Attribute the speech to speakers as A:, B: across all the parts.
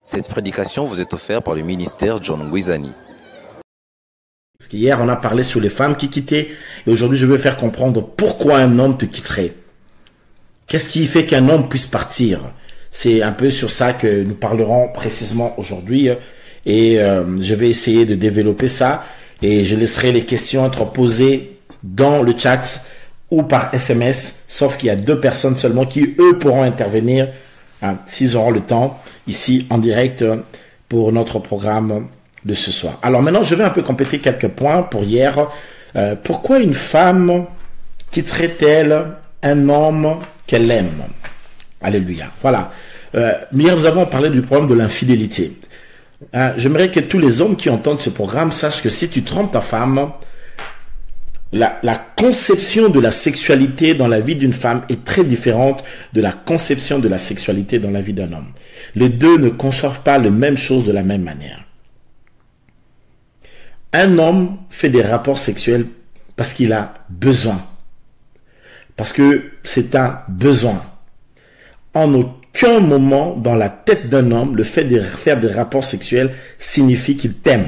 A: Cette prédication vous est offerte par le ministère John Wizani.
B: Parce qu'hier, on a parlé sur les femmes qui quittaient. Et aujourd'hui, je veux faire comprendre pourquoi un homme te quitterait. Qu'est-ce qui fait qu'un homme puisse partir? C'est un peu sur ça que nous parlerons précisément aujourd'hui. Et je vais essayer de développer ça. Et je laisserai les questions être posées dans le chat ou par SMS. Sauf qu'il y a 2 personnes seulement qui, eux, pourront intervenir s'ils auront le temps, ici en direct pour notre programme de ce soir. Alors maintenant, je vais un peu compléter quelques points pour hier. Pourquoi une femme quitterait-elle un homme qu'elle aime? Alléluia. Voilà. Hier, nous avons parlé du problème de l'infidélité. J'aimerais que tous les hommes qui entendent ce programme sachent que si tu trompes ta femme, la conception de la sexualité dans la vie d'une femme est très différente de la conception de la sexualité dans la vie d'un homme. Les deux ne conçoivent pas les mêmes choses de la même manière. Un homme fait des rapports sexuels parce qu'il a besoin. Parce que c'est un besoin. En aucun moment dans la tête d'un homme, le fait de faire des rapports sexuels signifie qu'il t'aime.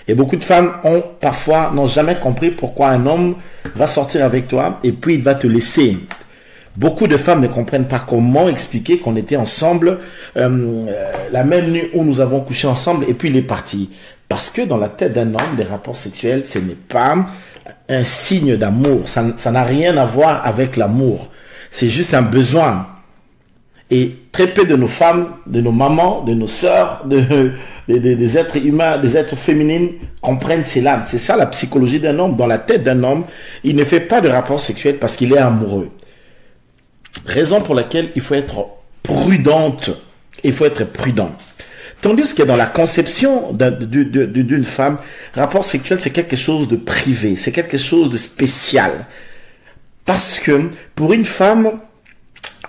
B: Et beaucoup de femmes n'ont jamais compris pourquoi un homme va sortir avec toi et puis il va te laisser. Beaucoup de femmes ne comprennent pas comment expliquer qu'on était ensemble la même nuit où nous avons couché ensemble et puis il est parti. Parce que dans la tête d'un homme, les rapports sexuels, ce n'est pas un signe d'amour. Ça n'a rien à voir avec l'amour. C'est juste un besoin. Et très peu de nos femmes, de nos mamans, de nos sœurs, des êtres humains, des êtres féminines comprennent cela. C'est ça la psychologie d'un homme. Dans la tête d'un homme, il ne fait pas de rapport sexuel parce qu'il est amoureux. Raison pour laquelle il faut être prudente. Il faut être prudent. Tandis que dans la conception d'une femme, rapport sexuel, c'est quelque chose de privé. C'est quelque chose de spécial. Parce que pour une femme,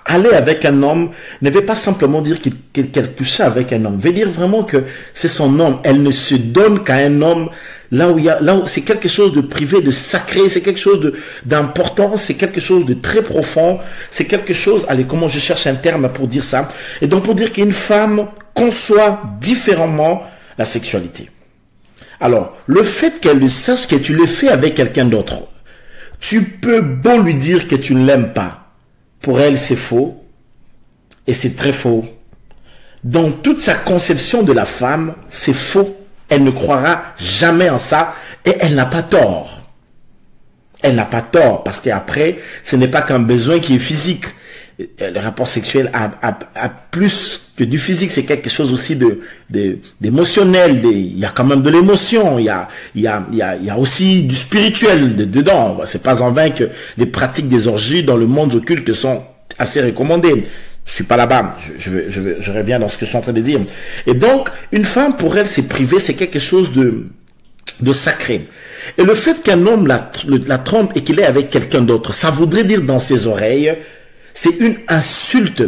B: aller avec un homme ne veut pas simplement dire qu'elle couche avec un homme. Veut dire vraiment que c'est son homme. Elle ne se donne qu'à un homme là où c'est quelque chose de privé, de sacré, c'est quelque chose d'important, c'est quelque chose de très profond, c'est quelque chose, allez, comment je cherche un terme pour dire ça. Et donc pour dire qu'une femme conçoit différemment la sexualité. Alors, le fait qu'elle le sache que tu le fais avec quelqu'un d'autre, tu peux bon lui dire que tu ne l'aimes pas. Pour elle, c'est faux. Et c'est très faux. Dans toute sa conception de la femme, c'est faux. Elle ne croira jamais en ça. Et elle n'a pas tort. Elle n'a pas tort. Parce qu'après, ce n'est pas qu'un besoin qui est physique. Le rapport sexuel a plus que du physique. C'est quelque chose aussi d'émotionnel. Il y a quand même de l'émotion. Il y a aussi du spirituel dedans. C'est pas en vain que les pratiques des orgies dans le monde occulte sont assez recommandées. Je suis pas là-bas. Je reviens dans ce que je suis en train de dire. Et donc, une femme, pour elle, c'est privé. C'est quelque chose de sacré. Et le fait qu'un homme la trompe et qu'il est avec quelqu'un d'autre, ça voudrait dire dans ses oreilles, c'est une insulte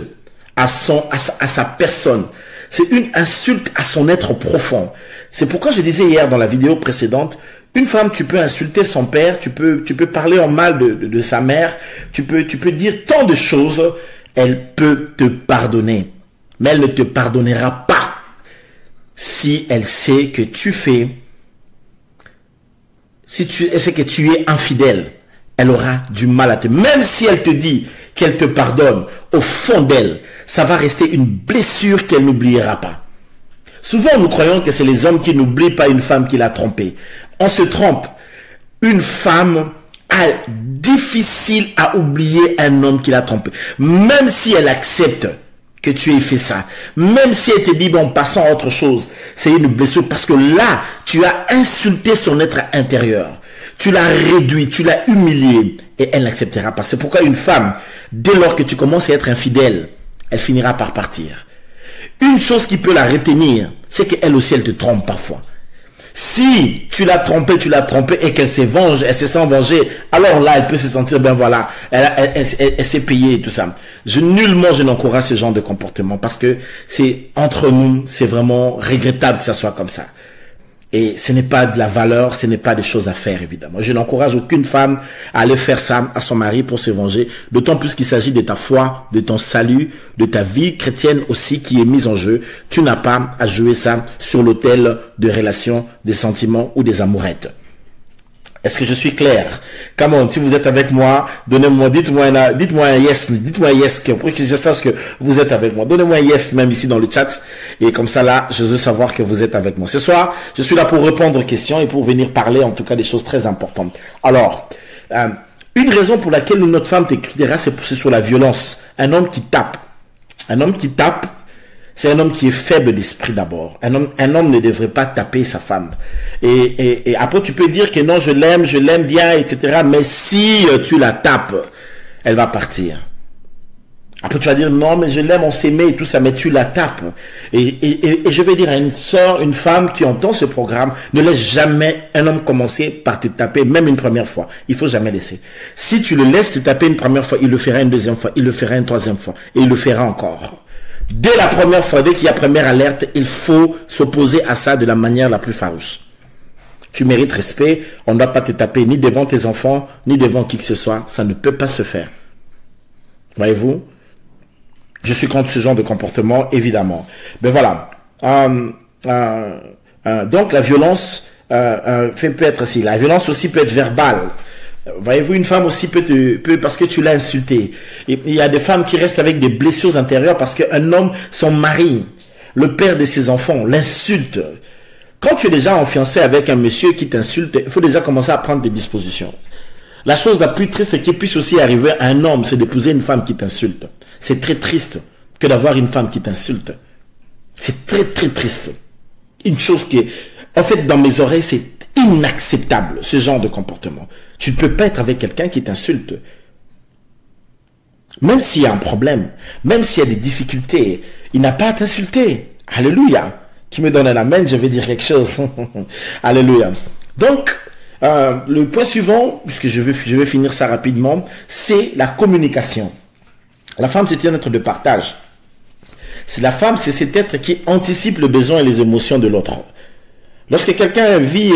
B: à sa personne. C'est une insulte à son être profond. C'est pourquoi je disais hier dans la vidéo précédente, une femme, tu peux insulter son père, tu peux parler en mal de sa mère, tu peux dire tant de choses, elle peut te pardonner. Mais elle ne te pardonnera pas si elle sait que elle sait que tu es infidèle. Elle aura du mal à te... Même si elle te dit qu'elle te pardonne, au fond d'elle, ça va rester une blessure qu'elle n'oubliera pas. Souvent, nous croyons que c'est les hommes qui n'oublient pas une femme qui l'a trompée. On se trompe. Une femme a difficile à oublier un homme qui l'a trompée. Même si elle accepte que tu aies fait ça. Même si elle te dit, bon, passons à autre chose. C'est une blessure parce que là, tu as insulté son être intérieur. Tu l'as réduit, tu l'as humilié et elle n'acceptera pas. C'est pourquoi une femme, dès lors que tu commences à être infidèle, elle finira par partir. Une chose qui peut la retenir, c'est qu'elle aussi, elle te trompe parfois. Si tu l'as trompée et qu'elle se venge, elle se sent venger, alors là, elle peut se sentir, ben voilà, elle s'est payée et tout ça. Nullement, je n'encourage ce genre de comportement parce que c'est entre nous, c'est vraiment regrettable que ça soit comme ça. Et ce n'est pas de la valeur, ce n'est pas des choses à faire, évidemment. Je n'encourage aucune femme à aller faire ça à son mari pour se venger, d'autant plus qu'il s'agit de ta foi, de ton salut, de ta vie chrétienne aussi qui est mise en jeu. Tu n'as pas à jouer ça sur l'autel de relations, des sentiments ou des amourettes. Est-ce que je suis clair? Come on, si vous êtes avec moi, donnez-moi, dites-moi un yes, pour que je sache que vous êtes avec moi. Donnez-moi un yes même ici dans le chat. Et comme ça là, je veux savoir que vous êtes avec moi. Ce soir, je suis là pour répondre aux questions et pour venir parler en tout cas des choses très importantes. Alors, une raison pour laquelle notre femme t'écrira, c'est sur la violence. Un homme qui tape. Un homme qui tape, c'est un homme qui est faible d'esprit d'abord. Un homme ne devrait pas taper sa femme. Et après, tu peux dire que non, je l'aime bien, etc. Mais si tu la tapes, elle va partir. Après, tu vas dire non, mais je l'aime, on s'aimait et tout ça, mais tu la tapes. Et je vais dire à une sœur, une femme qui entend ce programme, ne laisse jamais un homme commencer par te taper, même une première fois. Il faut jamais laisser. Si tu le laisses te taper une première fois, il le fera une deuxième fois, il le fera une troisième fois, et il le fera encore. Dès la première fois, dès qu'il y a première alerte, il faut s'opposer à ça de la manière la plus farouche. Tu mérites respect, on ne doit pas te taper ni devant tes enfants, ni devant qui que ce soit. Ça ne peut pas se faire. Voyez-vous? Je suis contre ce genre de comportement, évidemment. Mais voilà. Donc la violence peut être aussi. La violence aussi peut être verbale. Voyez-vous, une femme aussi peut parce que tu l'as insulté. Et il y a des femmes qui restent avec des blessures intérieures parce qu'un homme, son mari, le père de ses enfants, l'insulte. Quand tu es déjà en fiancé avec un monsieur qui t'insulte, il faut déjà commencer à prendre des dispositions. La chose la plus triste qui puisse aussi arriver à un homme, c'est d'épouser une femme qui t'insulte. C'est très triste que d'avoir une femme qui t'insulte. C'est très très triste. Une chose qui est... En fait, dans mes oreilles, c'est inacceptable, ce genre de comportement. Tu ne peux pas être avec quelqu'un qui t'insulte. Même s'il y a un problème, même s'il y a des difficultés, il n'a pas à t'insulter. Alléluia. Qui me donne un amen, je vais dire quelque chose. Alléluia. Donc, le point suivant, puisque je vais finir ça rapidement, c'est la communication. La femme, c'est un être de partage. La femme, c'est cet être qui anticipe le besoin et les émotions de l'autre. Lorsque quelqu'un vit,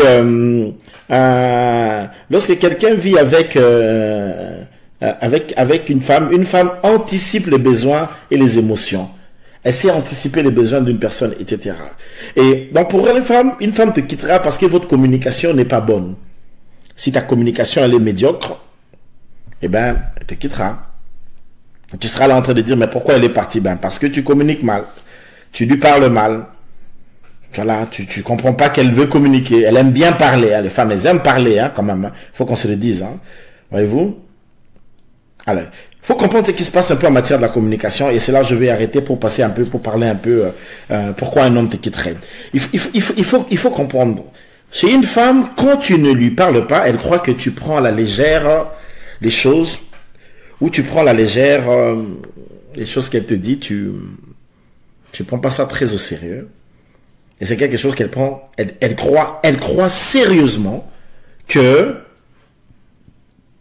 B: avec une femme anticipe les besoins et les émotions. Elle sait anticiper les besoins d'une personne, etc. Et donc pour une femme te quittera parce que votre communication n'est pas bonne. Si ta communication elle est médiocre, eh ben, elle te quittera. Tu seras là en train de dire, mais pourquoi elle est partie? Ben, parce que tu communiques mal. Tu lui parles mal. Voilà, tu comprends pas qu'elle veut communiquer. Elle aime bien parler. Hein. Les femmes, elles aiment parler, hein, quand même. Hein. Faut qu'on se le dise, hein. Voyez-vous? Alors, faut comprendre ce qui se passe un peu en matière de la communication. Et c'est là que je vais arrêter pour passer un peu, pour parler un peu, pourquoi un homme te quitterait. Il faut comprendre. Chez une femme, quand tu ne lui parles pas, elle croit que tu prends à la légère les choses, ou tu prends à la légère les choses qu'elle te dit, tu prends pas ça très au sérieux. Et c'est quelque chose qu'elle prend, elle croit sérieusement que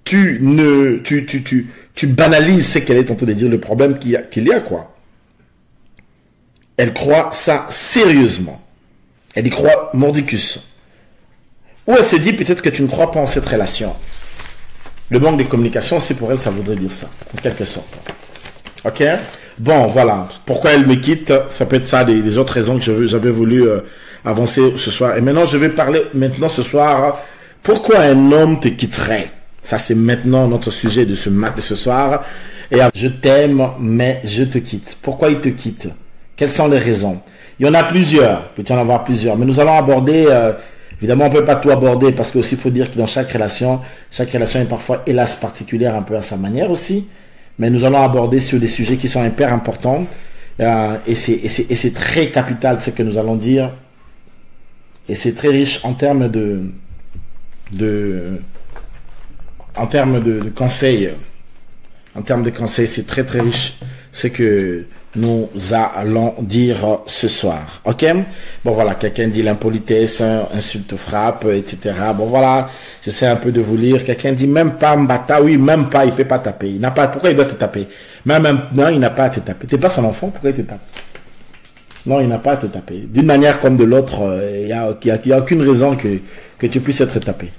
B: tu banalises ce qu'elle est en train de dire, le problème qu'il y a, quoi. Elle croit ça sérieusement. Elle y croit mordicus. Ou elle se dit peut-être que tu ne crois pas en cette relation. Le manque de communication, c'est pour elle, ça voudrait dire ça, en quelque sorte. Ok? Bon, voilà. Pourquoi elle me quitte? Ça peut être ça, des autres raisons que j'avais voulu avancer ce soir. Et maintenant, je vais parler ce soir, pourquoi un homme te quitterait? Ça, c'est maintenant notre sujet de ce soir. Et je t'aime, mais je te quitte. Pourquoi il te quitte? Quelles sont les raisons? Il y en a plusieurs. Il peut y en avoir plusieurs. Mais nous allons aborder... évidemment, on ne peut pas tout aborder parce qu'il faut dire que dans chaque relation est parfois, hélas, particulière un peu à sa manière aussi. Mais nous allons aborder sur des sujets qui sont hyper importants. Et c'est très capital ce que nous allons dire. Et c'est très riche en termes de conseils. En termes de conseils, c'est très très riche ce que nous allons dire ce soir. Ok? Bon voilà, quelqu'un dit l'impolitesse, insulte, frappe, etc. Bon voilà, j'essaie un peu de vous lire. Quelqu'un dit même pas Mbata, oui, même pas, il peut pas taper. Pourquoi il doit te taper? Non, il n'a pas à te taper. T'es pas son enfant, pourquoi il te tape? Non, il n'a pas à te taper. D'une manière comme de l'autre, il n'y a aucune raison que tu puisses être tapé.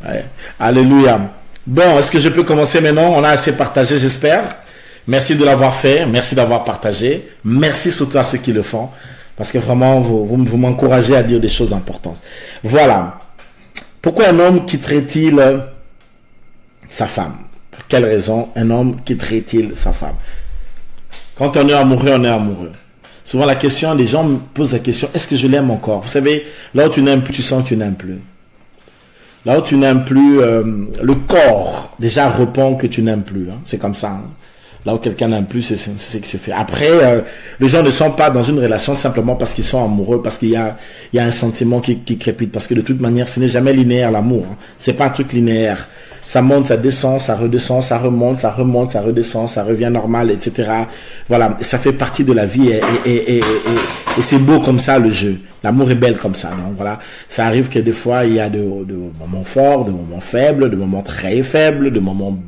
B: Ouais. Alléluia. Bon, est-ce que je peux commencer maintenant? On a assez partagé, j'espère. Merci de l'avoir fait. Merci d'avoir partagé. Merci surtout à ceux qui le font. Parce que vraiment, vous m'encouragez à dire des choses importantes. Voilà. Pourquoi un homme quitterait-il sa femme? Pour quelle raison un homme quitterait-il sa femme? Quand on est amoureux, on est amoureux. Souvent la question, les gens me posent la question, est-ce que je l'aime encore? Vous savez, là où tu n'aimes plus, tu sens que tu n'aimes plus. Là où tu n'aimes plus, le corps déjà répond que tu n'aimes plus. Hein. C'est comme ça. Hein. Là où quelqu'un n'aime plus, c'est ce qui se fait. Après, les gens ne sont pas dans une relation simplement parce qu'ils sont amoureux, parce qu'il y a un sentiment qui crépite. Parce que de toute manière, ce n'est jamais linéaire l'amour. Hein. C'est pas un truc linéaire. Ça monte, ça descend, ça redescend, ça remonte, ça redescend, ça revient normal, etc. Voilà, ça fait partie de la vie et c'est beau comme ça le jeu. L'amour est belle comme ça. Donc voilà, ça arrive que des fois il y a de moments forts, de moments faibles, de moments très faibles, de moments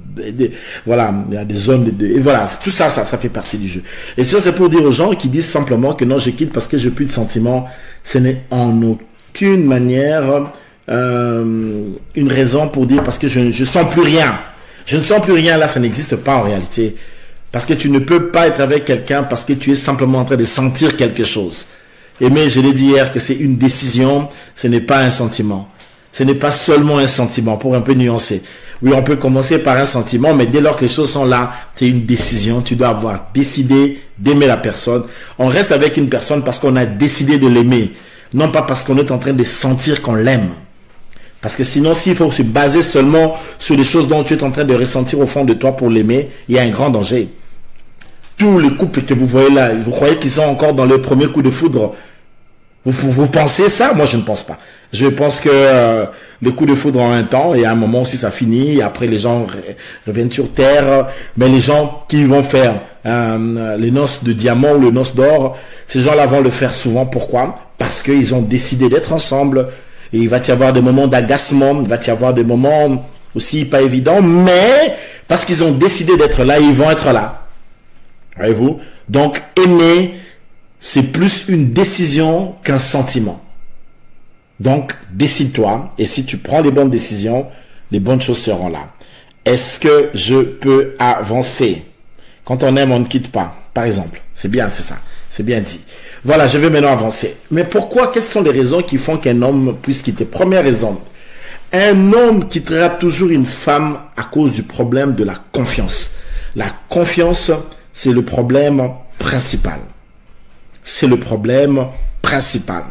B: voilà, il y a des zones et voilà, tout ça, ça fait partie du jeu. Et ça c'est pour dire aux gens qui disent simplement que non, je quitte parce que j'ai plus de sentiments. Ce n'est en aucune manière une raison pour dire parce que je sens plus rien. Je ne sens plus rien là, ça n'existe pas en réalité. Parce que tu ne peux pas être avec quelqu'un parce que tu es simplement en train de sentir quelque chose. Mais je l'ai dit hier que c'est une décision, ce n'est pas un sentiment. Ce n'est pas seulement un sentiment, pour un peu nuancer. Oui, on peut commencer par un sentiment, mais dès lors que les choses sont là, c'est une décision. Tu dois avoir décidé d'aimer la personne. On reste avec une personne parce qu'on a décidé de l'aimer, non pas parce qu'on est en train de sentir qu'on l'aime. Parce que sinon, s'il faut se baser seulement sur les choses dont tu es en train de ressentir au fond de toi pour l'aimer, il y a un grand danger. Tous les couples que vous voyez là, vous croyez qu'ils sont encore dans le premier coup de foudre? Vous pensez ça? Moi, je ne pense pas. Je pense que les coups de foudre ont un temps et à un moment aussi ça finit. Et après, les gens reviennent sur terre. Mais les gens qui vont faire les noces de diamant ou les noces d'or, ces gens-là vont le faire souvent. Pourquoi? Parce qu'ils ont décidé d'être ensemble. Et il va y avoir des moments d'agacement, il va y avoir des moments aussi pas évidents, mais parce qu'ils ont décidé d'être là, ils vont être là. Voyez-vous? Donc, aimer, c'est plus une décision qu'un sentiment. Donc, décide-toi, et si tu prends les bonnes décisions, les bonnes choses seront là. Est-ce que je peux avancer? Quand on aime, on ne quitte pas. Par exemple, c'est bien, c'est ça. C'est bien dit. Voilà, je vais maintenant avancer. Mais pourquoi? Quelles sont les raisons qui font qu'un homme puisse quitter? Première raison, un homme quittera toujours une femme à cause du problème de la confiance. La confiance, c'est le problème principal. C'est le problème principal.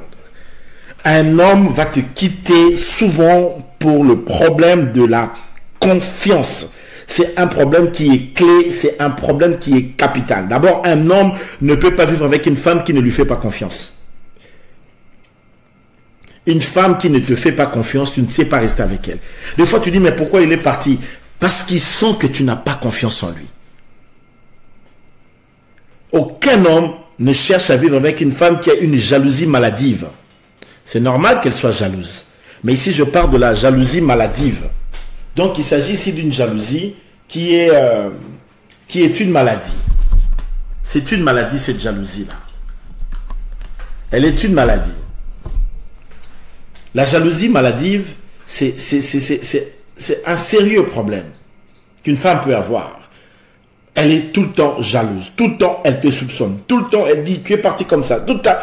B: Un homme va te quitter souvent pour le problème de la confiance. C'est un problème qui est clé, c'est un problème qui est capital. D'abord, un homme ne peut pas vivre avec une femme qui ne lui fait pas confiance. Une femme qui ne te fait pas confiance, tu ne sais pas rester avec elle. Des fois, tu dis, mais pourquoi il est parti? Parce qu'il sent que tu n'as pas confiance en lui. Aucun homme ne cherche à vivre avec une femme qui a une jalousie maladive. C'est normal qu'elle soit jalouse. Mais ici, je parle de la jalousie maladive. Donc, il s'agit ici d'une jalousie qui est une maladie. C'est une maladie, cette jalousie-là. Elle est une maladie. La jalousie maladive, c'est un sérieux problème qu'une femme peut avoir. Elle est tout le temps jalouse. Tout le temps, elle te soupçonne. Tout le temps, elle dit, tu es parti comme ça. Tout le temps.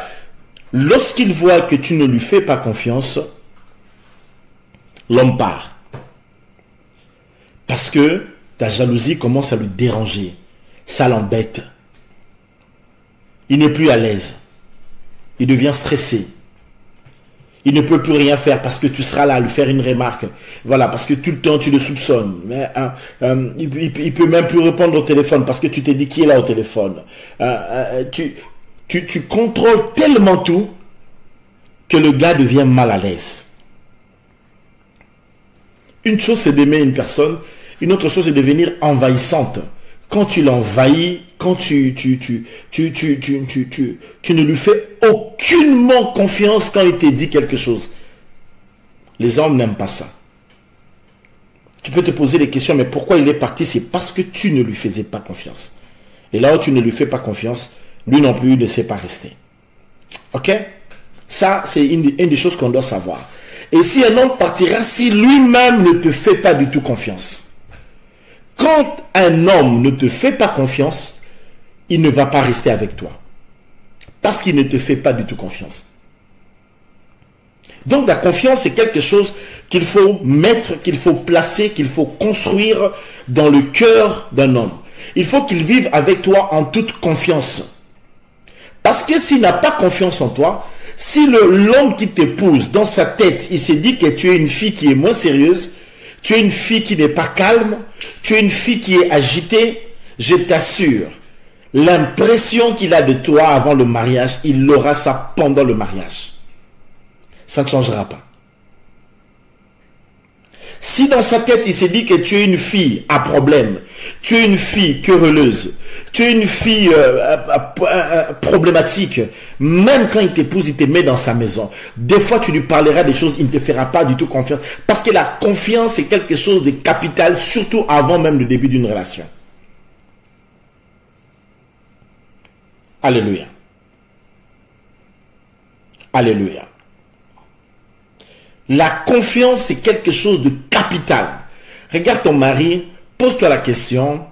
B: Lorsqu'il voit que tu ne lui fais pas confiance, l'homme part. Parce que ta jalousie commence à lui déranger. Ça l'embête. Il n'est plus à l'aise. Il devient stressé. Il ne peut plus rien faire parce que tu seras là à lui faire une remarque. Voilà, parce que tout le temps tu le soupçonnes. Mais, il peut même plus répondre au téléphone parce que tu t'es dit qui est là au téléphone. Tu contrôles tellement tout que le gars devient mal à l'aise. Une chose c'est d'aimer une personne, une autre chose c'est de devenir envahissante. Quand tu l'envahis, quand tu ne lui fais aucunement confiance quand il te dit quelque chose. Les hommes n'aiment pas ça. Tu peux te poser des questions, mais pourquoi il est parti? C'est parce que tu ne lui faisais pas confiance. Et là où tu ne lui fais pas confiance, lui non plus ne sait pas rester. Ok? Ça, c'est une des choses qu'on doit savoir. Et si un homme partira, si lui-même ne te fait pas du tout confiance. Quand un homme ne te fait pas confiance, il ne va pas rester avec toi. Parce qu'il ne te fait pas du tout confiance. Donc la confiance, c'est quelque chose qu'il faut mettre, qu'il faut placer, qu'il faut construire dans le cœur d'un homme. Il faut qu'il vive avec toi en toute confiance. Parce que s'il n'a pas confiance en toi, si l'homme qui t'épouse, dans sa tête, il s'est dit que tu es une fille qui est moins sérieuse, tu es une fille qui n'est pas calme, tu es une fille qui est agitée, je t'assure, l'impression qu'il a de toi avant le mariage, il aura ça pendant le mariage. Ça ne changera pas. Si dans sa tête, il s'est dit que tu es une fille à problème, tu es une fille querelleuse, tu es une fille problématique, même quand il t'épouse, il te met dans sa maison. Des fois, tu lui parleras des choses, il ne te fera pas du tout confiance. Parce que la confiance, c'est quelque chose de capital, surtout avant même le début d'une relation. Alléluia. Alléluia. La confiance, c'est quelque chose de capital. Regarde ton mari, pose-toi la question,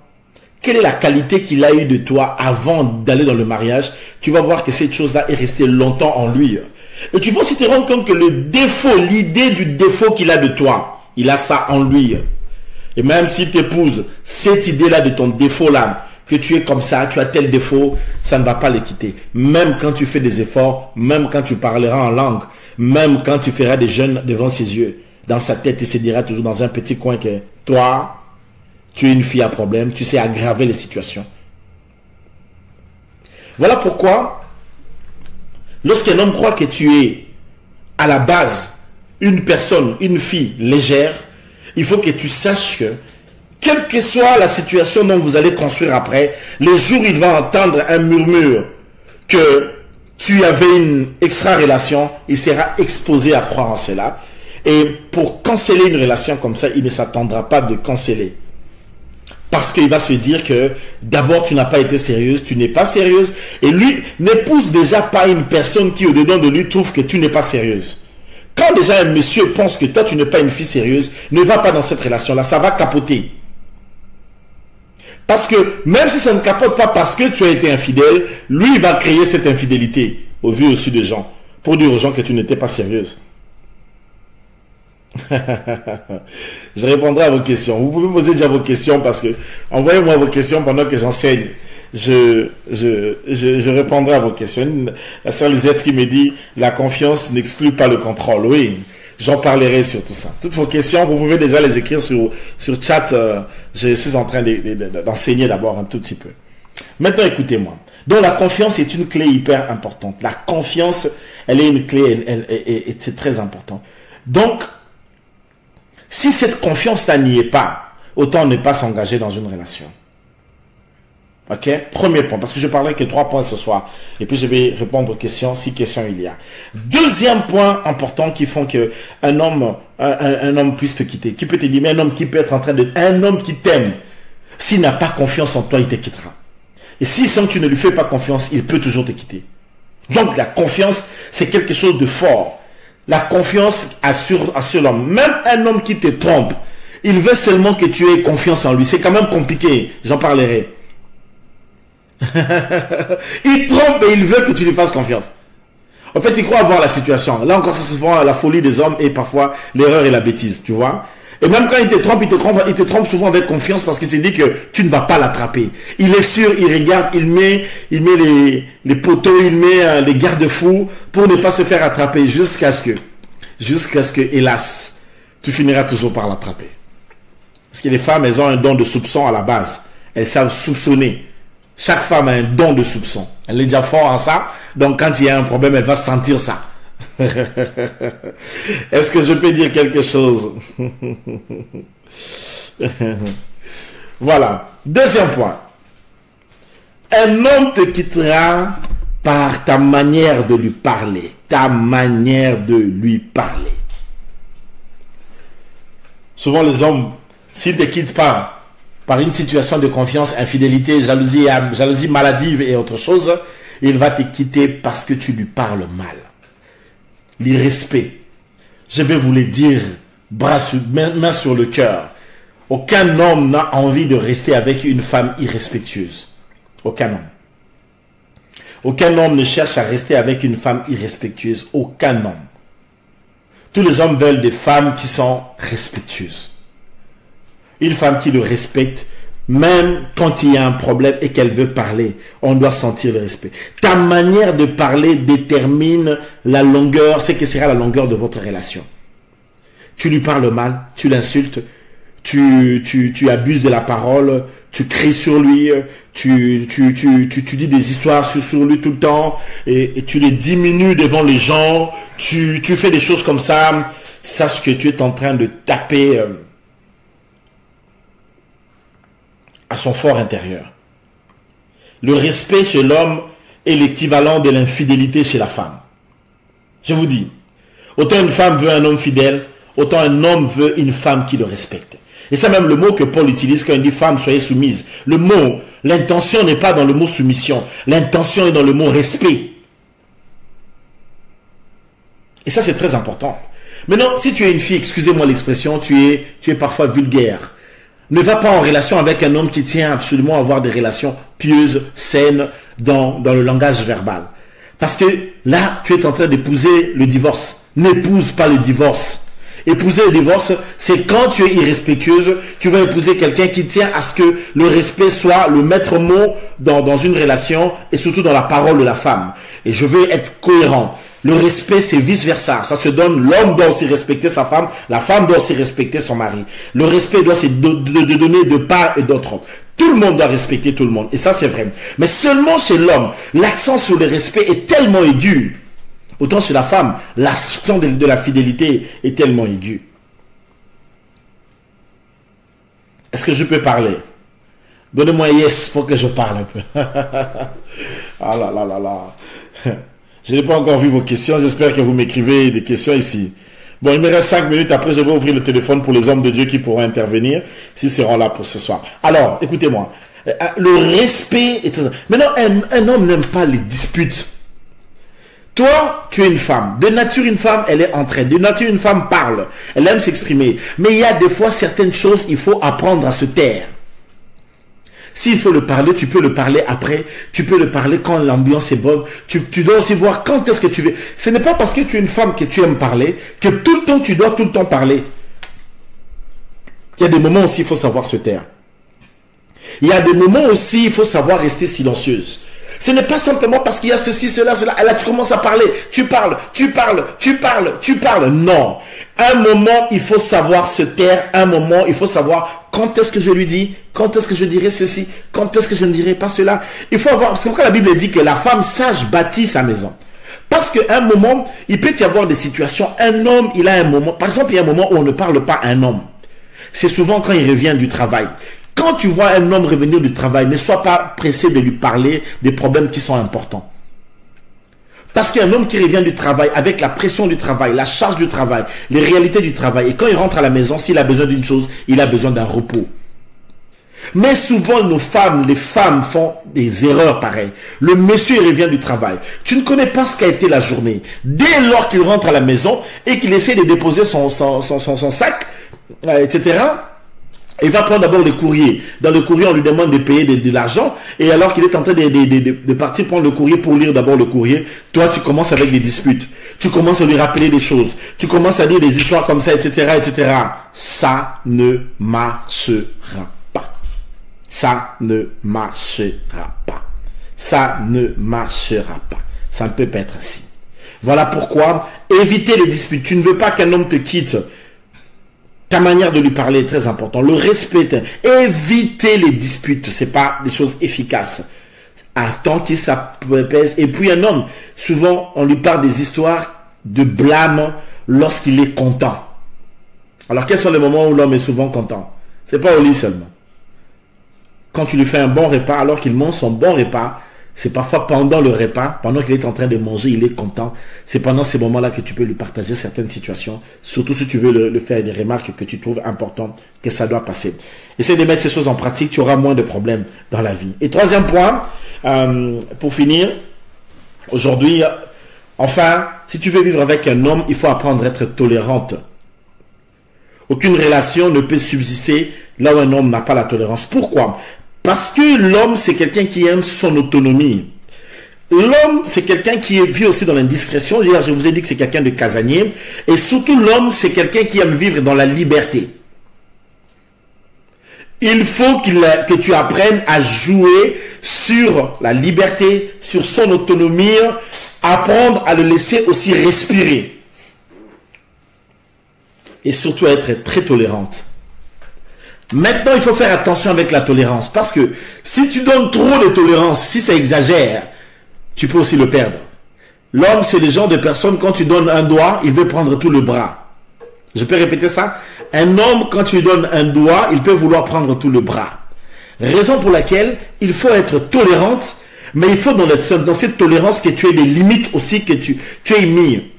B: quelle est la qualité qu'il a eue de toi avant d'aller dans le mariage? Tu vas voir que cette chose-là est restée longtemps en lui. Et tu vas aussi te rendre compte que le défaut, l'idée du défaut qu'il a de toi, il a ça en lui. Et même s'il t'épouse, cette idée-là de ton défaut-là, que tu es comme ça, tu as tel défaut, ça ne va pas les quitter. Même quand tu fais des efforts, même quand tu parleras en langue, même quand tu feras des jeûnes devant ses yeux, dans sa tête, il se dira toujours dans un petit coin que toi, tu es une fille à problème, tu sais aggraver les situations. Voilà pourquoi, lorsqu'un homme croit que tu es à la base une personne, une fille légère, il faut que tu saches que quelle que soit la situation dont vous allez construire après, le jour où il va entendre un murmure que tu avais une extra-relation, il sera exposé à croire en cela. Et pour canceller une relation comme ça, il ne s'attendra pas de canceller. Parce qu'il va se dire que d'abord tu n'as pas été sérieuse, tu n'es pas sérieuse. Et lui n'épouse déjà pas une personne qui au-dedans de lui trouve que tu n'es pas sérieuse. Quand déjà un monsieur pense que toi tu n'es pas une fille sérieuse, ne va pas dans cette relation-là, ça va capoter. Parce que même si ça ne capote pas parce que tu as été infidèle, lui il va créer cette infidélité au vu aussi des gens, pour dire aux gens que tu n'étais pas sérieuse. Je répondrai à vos questions. Vous pouvez poser déjà vos questions parce que envoyez-moi vos questions pendant que j'enseigne. Je répondrai à vos questions. La sœur Lisette qui me dit la confiance n'exclut pas le contrôle. Oui, j'en parlerai sur tout ça. Toutes vos questions, vous pouvez déjà les écrire sur chat. Je suis en train d'enseigner d'abord un tout petit peu. Maintenant, écoutez-moi. Donc, la confiance est une clé hyper importante. La confiance, elle est une clé, et c'est très important. Donc, si cette confiance-là n'y est pas, autant ne pas s'engager dans une relation. Ok? Premier point, parce que je parlerai que 3 points ce soir. Et puis je vais répondre aux questions, si questions il y a. Deuxième point important qui font que un homme puisse te quitter. Qui peut te dire, mais un homme qui peut être en train de... Un homme qui t'aime, s'il n'a pas confiance en toi, il te quittera. Et s'il sent que tu ne lui fais pas confiance, il peut toujours te quitter. Donc la confiance, c'est quelque chose de fort. La confiance assure l'homme. Même un homme qui te trompe, il veut seulement que tu aies confiance en lui. C'est quand même compliqué, j'en parlerai. Il trompe et il veut que tu lui fasses confiance. En fait, il croit avoir la situation. Là encore, c'est souvent la folie des hommes et parfois l'erreur et la bêtise, tu vois. Et même quand il te trompe souvent avec confiance parce qu'il s'est dit que tu ne vas pas l'attraper. Il est sûr, il regarde, il met les poteaux, il met les garde-fous pour ne pas se faire attraper jusqu'à ce que, hélas, tu finiras toujours par l'attraper. Parce que les femmes, elles ont un don de soupçon à la base. Elles savent soupçonner. Chaque femme a un don de soupçon. Elle est déjà forte en ça. Donc quand il y a un problème, elle va sentir ça. Est-ce que je peux dire quelque chose? Voilà. Deuxième point. Un homme te quittera par ta manière de lui parler. Ta manière de lui parler. Souvent les hommes, s'ils ne te quittent pas par une situation de confiance, infidélité, jalousie maladive et autre chose, il va te quitter parce que tu lui parles mal. L'irrespect. Je vais vous le dire, main sur le cœur. Aucun homme n'a envie de rester avec une femme irrespectueuse. Aucun homme. Aucun homme ne cherche à rester avec une femme irrespectueuse. Aucun homme. Tous les hommes veulent des femmes qui sont respectueuses. Une femme qui le respecte, même quand il y a un problème et qu'elle veut parler, on doit sentir le respect. Ta manière de parler détermine la longueur, ce que sera la longueur de votre relation. Tu lui parles mal, tu l'insultes, tu abuses de la parole, tu cries sur lui, tu dis des histoires sur lui tout le temps et tu les diminues devant les gens, tu fais des choses comme ça, sache que tu es en train de taper à son fort intérieur. Le respect chez l'homme est l'équivalent de l'infidélité chez la femme. Je vous dis, autant une femme veut un homme fidèle, autant un homme veut une femme qui le respecte. Et c'est même le mot que Paul utilise quand il dit « femme, soyez soumise ». Le mot, l'intention n'est pas dans le mot soumission. L'intention est dans le mot respect. Et ça, c'est très important. Maintenant, si tu es une fille, excusez-moi l'expression, tu es parfois vulgaire. Ne va pas en relation avec un homme qui tient absolument à avoir des relations pieuses, saines, dans le langage verbal. Parce que là, tu es en train d'épouser le divorce. N'épouse pas le divorce. Épouser le divorce, c'est quand tu es irrespectueuse, tu vas épouser quelqu'un qui tient à ce que le respect soit le maître mot dans une relation et surtout dans la parole de la femme. Et je veux être cohérent. Le respect, c'est vice-versa. Ça se donne, l'homme doit aussi respecter sa femme, la femme doit aussi respecter son mari. Le respect doit se donner de part et d'autre. Tout le monde doit respecter tout le monde. Et ça, c'est vrai. Mais seulement chez l'homme, l'accent sur le respect est tellement aigu. Autant chez la femme, l'accent de la fidélité est tellement aigu. Est-ce que je peux parler? Donnez-moi yes pour que je parle un peu. Ah là là là là. Je n'ai pas encore vu vos questions. J'espère que vous m'écrivez des questions ici. Bon, il me reste 5 minutes. Après, je vais ouvrir le téléphone pour les hommes de Dieu qui pourront intervenir, s'ils seront là pour ce soir. Alors, écoutez-moi. Le respect est très... Maintenant, un homme n'aime pas les disputes. Toi, tu es une femme. De nature, une femme, elle est entraînée. De nature, une femme parle. Elle aime s'exprimer. Mais il y a des fois certaines choses, il faut apprendre à se taire. S'il faut le parler, tu peux le parler après. Tu peux le parler quand l'ambiance est bonne. Tu dois aussi voir quand est-ce que tu veux. Ce n'est pas parce que tu es une femme que tu aimes parler que tout le temps, tu dois tout le temps parler. Il y a des moments aussi, il faut savoir se taire. Il y a des moments aussi, il faut savoir rester silencieuse. Ce n'est pas simplement parce qu'il y a ceci, cela, cela. Et là, tu commences à parler. Tu parles. Non. Un moment, il faut savoir se taire. Un moment, il faut savoir quand est-ce que je lui dis, quand est-ce que je dirai ceci, quand est-ce que je ne dirai pas cela. Il faut avoir, c'est pourquoi la Bible dit que la femme sage bâtit sa maison. Parce qu'à un moment, il peut y avoir des situations. Un homme, il a un moment. Par exemple, il y a un moment où on ne parle pas à un homme. C'est souvent quand il revient du travail. Quand tu vois un homme revenir du travail, ne sois pas pressé de lui parler des problèmes qui sont importants. Parce qu'il y a un homme qui revient du travail avec la pression du travail, la charge du travail, les réalités du travail. Et quand il rentre à la maison, s'il a besoin d'une chose, il a besoin d'un repos. Mais souvent, les femmes font des erreurs pareilles. Le monsieur il revient du travail. Tu ne connais pas ce qu'a été la journée. Dès lors qu'il rentre à la maison et qu'il essaie de déposer son sac, etc., il va prendre d'abord le courrier. Dans le courrier, on lui demande de payer de l'argent. Et alors qu'il est en train de partir prendre le courrier pour lire d'abord le courrier, toi, tu commences avec des disputes. Tu commences à lui rappeler des choses. Tu commences à dire des histoires comme ça, etc., etc. Ça ne marchera pas. Ça ne marchera pas. Ça ne marchera pas. Ça ne peut pas être ainsi. Voilà pourquoi, éviter les disputes. Tu ne veux pas qu'un homme te quitte. Ta manière de lui parler est très importante. Le respect, éviter les disputes, c'est pas des choses efficaces. Attends qu'il s'apaise. Et puis un homme, souvent, on lui parle des histoires de blâme lorsqu'il est content. Alors, quels sont les moments où l'homme est souvent content? C'est pas au lit seulement. Quand tu lui fais un bon repas, alors qu'il mange son bon repas, C'est parfois pendant le repas, pendant qu'il est en train de manger, il est content. C'est pendant ces moments-là que tu peux lui partager certaines situations, surtout si tu veux le faire des remarques que tu trouves importantes, que ça doit passer. Essaye de mettre ces choses en pratique, tu auras moins de problèmes dans la vie. Et troisième point, pour finir, aujourd'hui, enfin, si tu veux vivre avec un homme, il faut apprendre à être tolérante. Aucune relation ne peut subsister là où un homme n'a pas la tolérance. Pourquoi? Parce que l'homme, c'est quelqu'un qui aime son autonomie. L'homme, c'est quelqu'un qui vit aussi dans l'indiscrétion. Je vous ai dit que c'est quelqu'un de casanier. Et surtout, l'homme, c'est quelqu'un qui aime vivre dans la liberté. Il faut que tu apprennes à jouer sur la liberté, sur son autonomie, apprendre à le laisser aussi respirer. Et surtout à être très tolérante. Maintenant, il faut faire attention avec la tolérance. Parce que si tu donnes trop de tolérance, si ça exagère, tu peux aussi le perdre. L'homme, c'est le genre de personne, quand tu donnes un doigt, il veut prendre tout le bras. Je peux répéter ça? Un homme, quand tu lui donnes un doigt, il peut vouloir prendre tout le bras. Raison pour laquelle il faut être tolérante, mais il faut dans cette tolérance que tu aies des limites aussi que tu aies mis.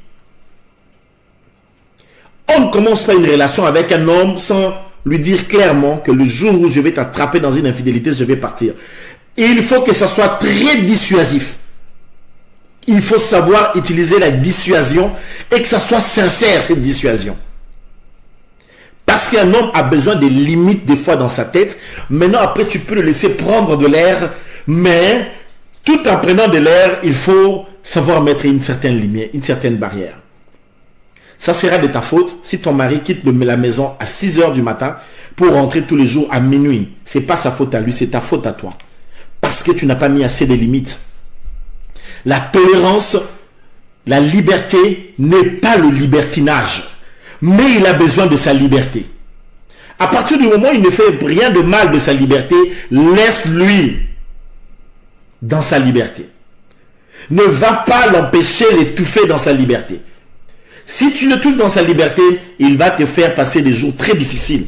B: On ne commence pas une relation avec un homme sans lui dire clairement que le jour où je vais t'attraper dans une infidélité, je vais partir. Et il faut que ça soit très dissuasif. Il faut savoir utiliser la dissuasion et que ça soit sincère, cette dissuasion. Parce qu'un homme a besoin des limites des fois dans sa tête. Maintenant, après, tu peux le laisser prendre de l'air, mais tout en prenant de l'air, il faut savoir mettre une certaine limite, une certaine barrière. Ça sera de ta faute si ton mari quitte la maison à 6 h du matin pour rentrer tous les jours à minuit. Ce n'est pas sa faute à lui, c'est ta faute à toi. Parce que tu n'as pas mis assez de limites. La tolérance, la liberté n'est pas le libertinage. Mais il a besoin de sa liberté. À partir du moment où il ne fait rien de mal de sa liberté, laisse-lui dans sa liberté. Ne va pas l'empêcher d'étouffer dans sa liberté. Si tu le trouves dans sa liberté, il va te faire passer des jours très difficiles.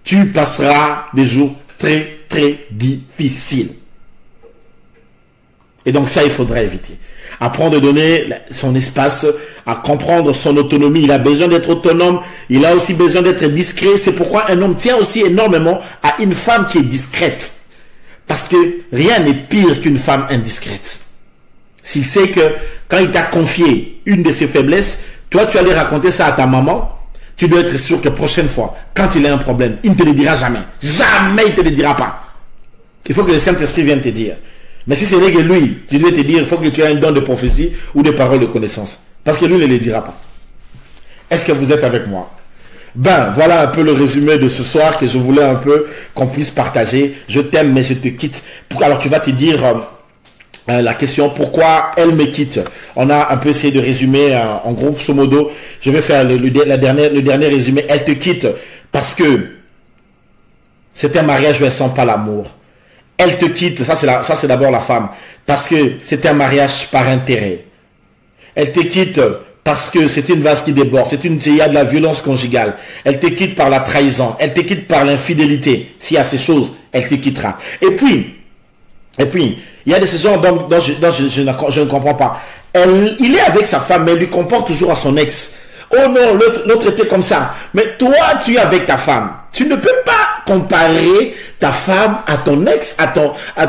B: Tu passeras des jours très, très difficiles. Et donc ça, il faudra éviter. Apprendre à donner son espace, à comprendre son autonomie. Il a besoin d'être autonome. Il a aussi besoin d'être discret. C'est pourquoi un homme tient aussi énormément à une femme qui est discrète. Parce que rien n'est pire qu'une femme indiscrète. S'il sait que quand il t'a confié une de ses faiblesses, toi tu allais raconter ça à ta maman, tu dois être sûr que la prochaine fois, quand il a un problème, il ne te le dira jamais. Jamais il ne te le dira pas. Il faut que le Saint-Esprit vienne te dire. Mais si c'est vrai que lui, tu dois te dire, il faut que tu aies un don de prophétie ou de parole de connaissance. Parce que lui ne le dira pas. Est-ce que vous êtes avec moi? Ben, voilà un peu le résumé de ce soir que je voulais un peu qu'on puisse partager. Je t'aime, mais je te quitte. Alors tu vas te dire la question, pourquoi elle me quitte? On a un peu essayé de résumer en grosso modo. Je vais faire le dernier résumé. Elle te quitte parce que c'est un mariage où elle sent pas l'amour. Elle te quitte, ça c'est d'abord la femme, parce que c'est un mariage par intérêt. Elle te quitte parce que c'est une vase qui déborde, il y a de la violence conjugale. Elle te quitte par la trahison, elle te quitte par l'infidélité. S'il y a ces choses, elle te quittera. Et puis, il y a de ces gens dont je ne comprends pas. Il est avec sa femme, mais elle lui comporte toujours à son ex. Oh non, l'autre était comme ça. Mais toi, tu es avec ta femme. Tu ne peux pas comparer ta femme à ton ex,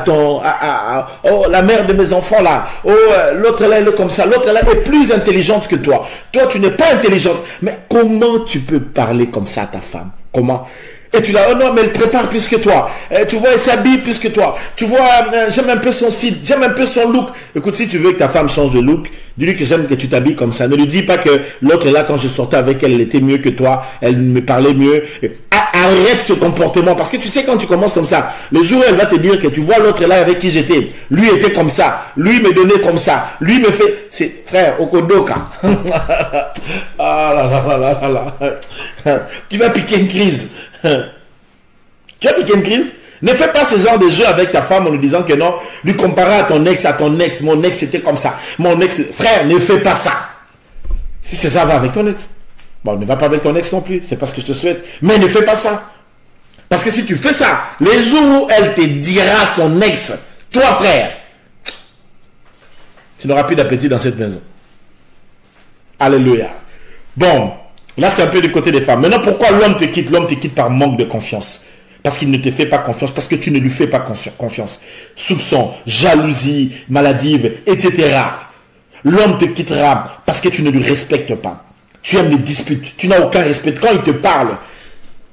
B: oh, la mère de mes enfants là. Oh, l'autre là, elle est comme ça. L'autre là est plus intelligente que toi. Toi, tu n'es pas intelligente. Mais comment tu peux parler comme ça à ta femme? Comment? Et tu l'as, oh non, mais elle prépare plus que toi. Tu vois, elle s'habille plus que toi. Tu vois, j'aime un peu son style, j'aime un peu son look. Écoute, si tu veux que ta femme change de look, dis-lui que j'aime que tu t'habilles comme ça. Ne lui dis pas que l'autre là, quand je sortais avec elle, elle était mieux que toi, elle me parlait mieux. Arrête ce comportement, parce que tu sais, quand tu commences comme ça, le jour où elle va te dire que tu vois l'autre là avec qui j'étais, lui était comme ça, lui me donnait comme ça, lui me fait, c'est frère, Okodoka. Ah là là là là là. Tu vas piquer une crise. Tu as piqué une crise? Ne fais pas ce genre de jeu avec ta femme en lui disant que non, lui comparer à ton ex, mon ex c'était comme ça, mon ex, frère, ne fais pas ça. Si c'est ça, va avec ton ex. Bon, ne va pas avec ton ex non plus, c'est pas ce que je te souhaite, mais ne fais pas ça. Parce que si tu fais ça, les jours où elle te dira son ex, Toi, frère, tu n'auras plus d'appétit dans cette maison. Alléluia. Bon, là c'est un peu du côté des femmes. Maintenant, pourquoi l'homme te quitte? L'homme te quitte par manque de confiance. Parce qu'il ne te fait pas confiance, parce que tu ne lui fais pas confiance. Soupçon, jalousie, maladive, etc. L'homme te quittera parce que tu ne lui respectes pas. Tu aimes les disputes, tu n'as aucun respect. Quand il te parle,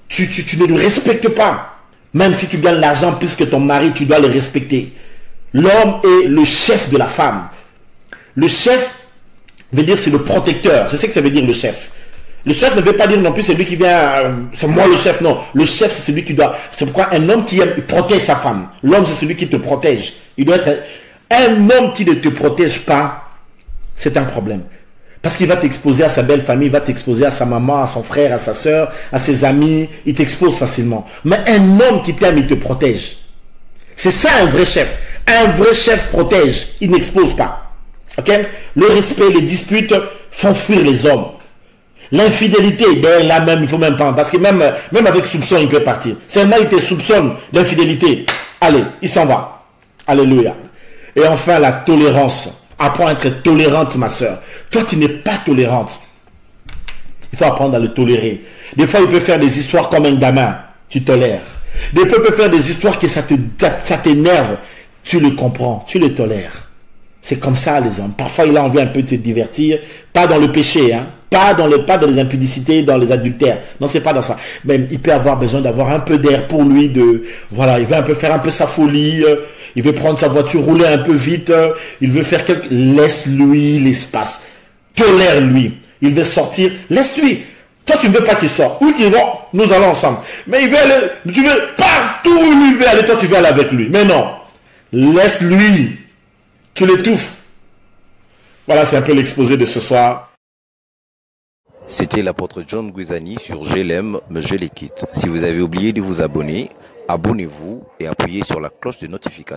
B: tu ne le respectes pas. Même si tu gagnes l'argent plus que ton mari, tu dois le respecter. L'homme est le chef de la femme. Le chef veut dire c'est le protecteur. C'est ce que ça veut dire le chef. Le chef ne veut pas dire non plus c'est lui qui vient, c'est moi le chef, non. Le chef c'est celui qui doit, c'est pourquoi un homme qui aime, il protège sa femme. L'homme c'est celui qui te protège. Il doit être, un homme qui ne te protège pas, c'est un problème. Parce qu'il va t'exposer à sa belle famille, il va t'exposer à sa maman, à son frère, à sa soeur, à ses amis, il t'expose facilement. Mais un homme qui t'aime, il te protège. C'est ça un vrai chef. Un vrai chef protège, il n'expose pas. Ok? Le respect, les disputes font fuir les hommes. L'infidélité, ben là même, il faut même pas, parce que même avec soupçon, il peut partir. Seulement, il te soupçonne d'infidélité. Allez, il s'en va. Alléluia. Et enfin, la tolérance. Apprends à être tolérante, ma soeur. Toi, tu n'es pas tolérante. Il faut apprendre à le tolérer. Des fois, il peut faire des histoires comme un gamin. Tu tolères. Des fois, il peut faire des histoires que ça t'énerve. Tu le comprends. Tu le tolères. C'est comme ça, les hommes. Parfois, il a envie un peu de te divertir. Pas dans le péché, hein. Pas dans les impudicités, dans les adultères. Non, c'est pas dans ça. Mais il peut avoir besoin d'avoir un peu d'air pour lui. Voilà, il veut un peu faire un peu sa folie. Il veut prendre sa voiture, rouler un peu vite. Il veut faire quelque... Laisse-lui l'espace. Tolère-lui. Il veut sortir. Laisse-lui. Toi, tu ne veux pas qu'il sorte. Où qu'il va, nous allons ensemble. Mais il veut aller... Tu veux partout où il veut aller. Toi, tu veux aller avec lui. Mais non. Laisse-lui. Tu l'étouffes. Voilà, c'est un peu l'exposé de ce soir.
A: C'était l'apôtre John Guisani sur Je l'aime, mais je les quitte. Si vous avez oublié de vous abonner, abonnez-vous et appuyez sur la cloche de notification.